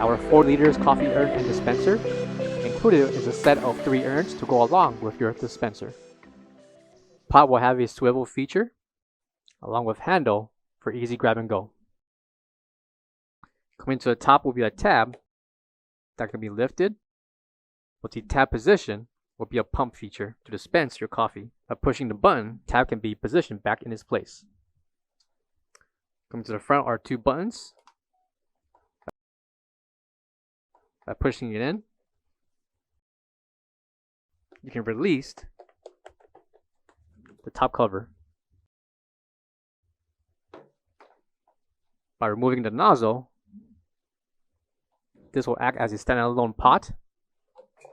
our 4 liters coffee urn and dispenser. Included is a set of 3 urns to go along with your dispenser. Pot will have a swivel feature along with handle for easy grab and go. Coming to the top will be a tab that can be lifted. With the tab position will be a pump feature to dispense your coffee. By pushing the button, tab can be positioned back in its place. Coming to the front are 2 buttons. By pushing it in, you can release the top cover. By removing the nozzle, this will act as a standalone pot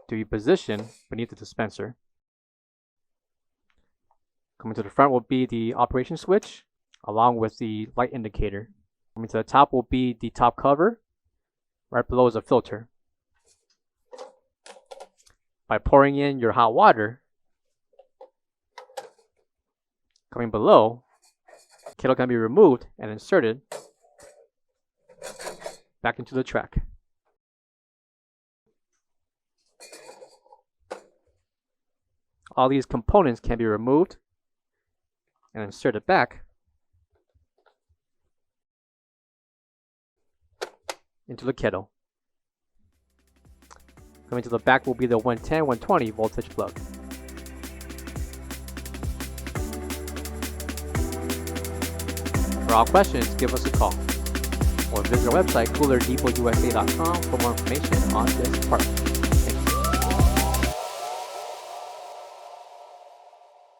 to be positioned beneath the dispenser. Coming to the front will be the operation switch along with the light indicator. Coming to the top will be the top cover. Right below is a filter. By pouring in your hot water, coming below, the kettle can be removed and inserted back into the track. All these components can be removed and inserted back into the kettle. Coming to the back will be the 110-120 voltage plug. For all questions, give us a call or visit our website coolerdepotUSA.com for more information on this part.